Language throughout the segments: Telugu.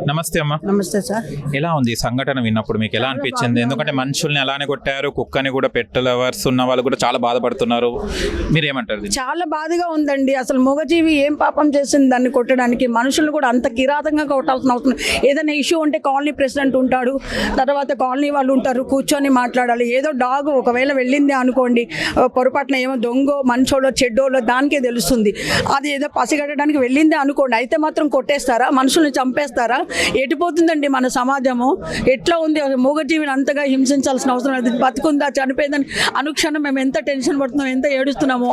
నమస్తే అమ్మా. నమస్తే సార్. ఎలా ఉంది ఈ సంఘటన విన్నప్పుడు మీకు ఎలా అనిపించింది? ఎందుకంటే మనుషుల్ని అలానే కొట్టారు, కుక్కని కూడా పెట్ట లవర్స్ ఉన్న వాళ్ళు కూడా చాలా బాధపడుతున్నారు. మీరేమంటారు దీన్ని? చాలా బాధగా ఉందండి. అసలు మూగజీవి ఏం పాపం చేసింది దాన్ని కొట్టడానికి? మనుషులు కూడా అంత కిరాతంగా కొట్టాల్సిన అవసరం. ఏదైనా ఇష్యూ ఉంటే కాలనీ ప్రెసిడెంట్ ఉంటాడు, తర్వాత కాలనీ వాళ్ళు ఉంటారు, కూర్చొని మాట్లాడాలి. ఏదో డాగ్ ఒకవేళ వెళ్ళింది అనుకోండి, పొరపాటున ఏమో దొంగో మనుషోలో చెడ్డోలో దానికే తెలుస్తుంది. అది ఏదో పసిగట్టడానికి వెళ్ళింది అనుకోండి, అయితే మాత్రం కొట్టేస్తారా? మనుషుల్ని చంపేస్తారా? ఎటుపోతుందండి మన సమాజము? ఎట్లా ఉంది? మూగజీవిని అంతగా హింసించాల్సిన అవసరం లేదు. బతుకుందా చనిపోయిందని అనుక్షణం మేము ఎంత టెన్షన్ పడుతున్నాం, ఎంత ఏడుస్తున్నామో.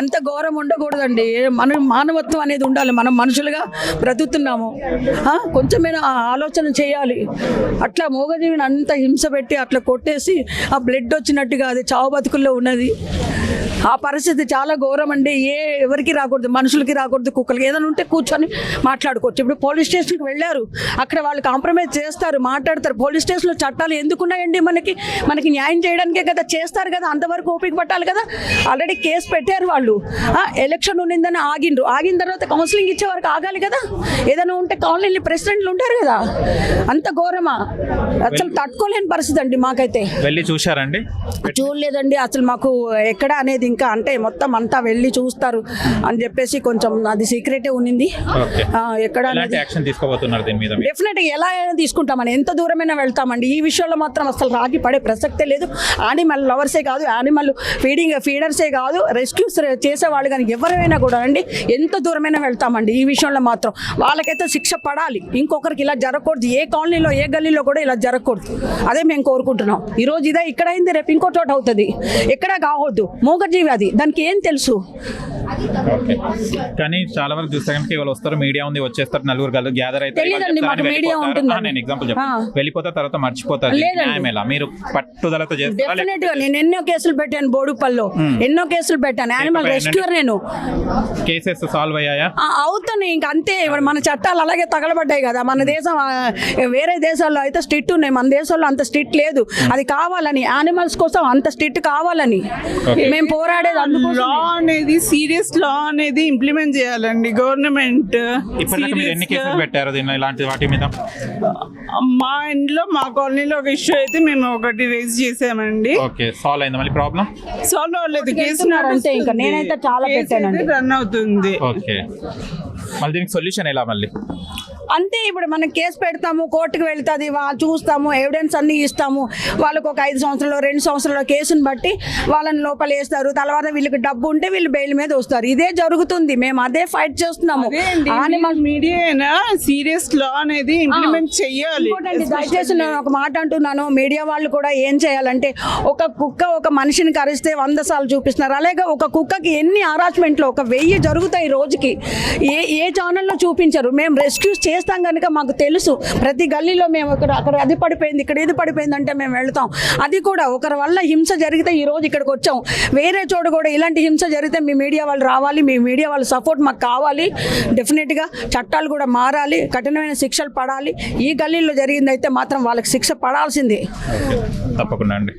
అంత ఘోరం ఉండకూడదండి. మన మానవత్వం అనేది ఉండాలి. మనం మనుషులుగా బ్రతుకుతున్నాము, కొంచెమైనా ఆలోచన చేయాలి. అట్లా మూగజీవిని అంత హింస పెట్టి అట్లా కొట్టేసి ఆ బ్లడ్ వచ్చినట్టుగా అది చావు బతుకుల్లో ఉన్నది. ఆ పరిస్థితి చాలా ఘోరం అండి. ఎవరికి రాకూడదు, మనుషులకి రాకూడదు, కుక్కలకి. ఏదైనా ఉంటే కూర్చొని మాట్లాడుకోవచ్చు. ఇప్పుడు పోలీస్ స్టేషన్కి వెళ్ళారు, అక్కడ వాళ్ళు కాంప్రమైజ్ చేస్తారు, మాట్లాడతారు. పోలీస్ స్టేషన్లో చట్టాలు ఎందుకున్నాయండి? మనకి న్యాయం చేయడానికే కదా చేస్తారు కదా. అంతవరకు ఓపిక పట్టాలి కదా. ఆల్రెడీ కేసు పెట్టారు వాళ్ళు. ఎలక్షన్ ఉన్నిందని ఆగిన తర్వాత కౌన్సిలింగ్ ఇచ్చే వరకు ఆగాలి కదా. ఏదైనా ఉంటే కాలనీ ప్రెసిడెంట్లు ఉంటారు కదా. అంత ఘోరమా? అసలు తట్టుకోలేని పరిస్థితి అండి మాకైతే. వెళ్ళి చూశారండి? చూడలేదండి అసలు. మాకు ఎక్కడ అనేది ఇంకా అంటే మొత్తం అంతా వెళ్ళి చూస్తారు అని చెప్పేసి కొంచెం అది సీక్రెటే ఉన్నింది. ఎక్కడ డెఫినెట్ గా ఎలా అయినా తీసుకుంటామని, ఎంత దూరమైనా వెళ్తామండి. ఈ విషయంలో మాత్రం అసలు రాగి పడే ప్రసక్తే లేదు. యానిమల్ లవర్సే కాదు, యానిమల్ ఫీడర్సే కాదు, రెస్క్యూస్ చేసేవాళ్ళు కానీ ఎవరైనా కూడా అండి ఎంత దూరమైనా వెళ్తామండి. ఈ విషయంలో మాత్రం వాళ్ళకైతే శిక్ష పడాలి. ఇంకొకరికి ఇలా జరగకూడదు. ఏ కాలనీలో ఏ గల్లీలో కూడా ఇలా జరగకూడదు. అదే మేము కోరుకుంటున్నాం. ఈరోజు ఇదే ఇక్కడ అయింది, రేపు ఇంకో చోట అవుతుంది. ఎక్కడ కావద్దు. మూగజీవి అది, దానికి ఏం తెలుసు? కానీ చాలా వరకు చూస్తే కేవలం వస్తారు, మీడియా ఉంది, వచ్చేస్తారు, నలుగురు గ్యాదర్ అయితే మీడియా ఉంటుంది. నేను ఎగ్జాంపుల్ చెప్తాను, వెళ్ళిపోతారు, తర్వాత మర్చిపోతారు. మీరు పట్టుదలతో చేస్తారు. నేను ఎన్నో కేసులు పెట్టాను, బోడుపల్లో ఎన్నో కేసులు పెట్టాను. Animal rescuer. నేను కేసెస్ సాల్వ్ అయ్యాయా? అవుతాను. ఇంక అంతే. మన చట్టాలు అలాగే తగలబడ్డాయి కదా. మన దేశం వేరే దేశాల్లో అయితే స్ట్రిక్ట్ ఉన్నాయి, మన దేశంలో అంత స్ట్రిక్ట్ లేదు. అది కావాలని, యానిమల్స్ కోసం అంత స్ట్రిక్ట్ కావాలని మేము పోరాడేది. అందుకోసం లా అనేది, సీరియస్ లా అనేది ఇంప్లిమెంట్ చేయాలండి గవర్నమెంట్. ఎన్ని కేసులు పెట్టారు ఇలాంటి వాటి మీద? మా ఇంట్లో, మా కాలనీలో ఒక ఇష్యూ అయితే మేము ఒకటి రేజ్ చేసామండి. ఓకే, సాల్వ్ అయింది. మళ్ళీ ప్రాబ్లం సాల్వ్ అవ్వలేదు. కేసు అంతే. ఇంకా నేనైతే చాలా పెట్టానండి, రన్ అవుతుంది. ఓకే, మళ్ళీ దీనికి సొల్యూషన్ ఎలా? మళ్ళీ అంతే. ఇప్పుడు మనం కేసు పెడతాము, కోర్టుకు వెళ్తుంది, చూస్తాము, ఎవిడెన్స్ అన్ని ఇస్తాము. వాళ్ళకు ఒక 5 సంవత్సరాలు 2 సంవత్సరాల కేసుని బట్టి వాళ్ళని లోపల వేస్తారు. తర్వాత వీళ్ళకి డబ్బు ఉంటే వీళ్ళు బెయిల్ మీద వస్తారు. ఇదే జరుగుతుంది. మేము అదే ఫైట్ చేస్తున్నాము. మీడియా సీరియస్ లా అనేది ఇంప్లిమెంట్ చెయ్యాలి. దయచేసి నేను ఒక మాట అంటున్నాను, మీడియా వాళ్ళు కూడా ఏం చేయాలంటే, ఒక కుక్క ఒక మనిషిని కరిస్తే 100 సార్లు చూపిస్తున్నారు. అలాగే ఒక కుక్కకి ఎన్ని హరాస్మెంట్లు, ఒక 1000 జరుగుతాయి రోజుకి. ఏ ఛానల్లో చూపించరు. మేము రెస్క్యూస్ చేస్తాం కనుక మాకు తెలుసు. ప్రతి గల్లీలో మేము అక్కడ అది పడిపోయింది, ఇక్కడ ఇది పడిపోయింది అంటే మేము వెళ్తాం. అది కూడా ఒకరి వల్ల హింస జరిగితే ఈ రోజు ఇక్కడికి వచ్చాం. వేరే చోటు కూడా ఇలాంటి హింస జరిగితే మీ మీడియా వాళ్ళు రావాలి, మీ మీడియా వాళ్ళ సపోర్ట్ మాకు కావాలి. డెఫినెట్గా చట్టాలు కూడా మారాలి, కఠినమైన శిక్షలు పడాలి. ఈ గల్లీలో జరిగిందైతే మాత్రం వాళ్ళకి శిక్ష పడాల్సిందే. తప్పకుండా అండి.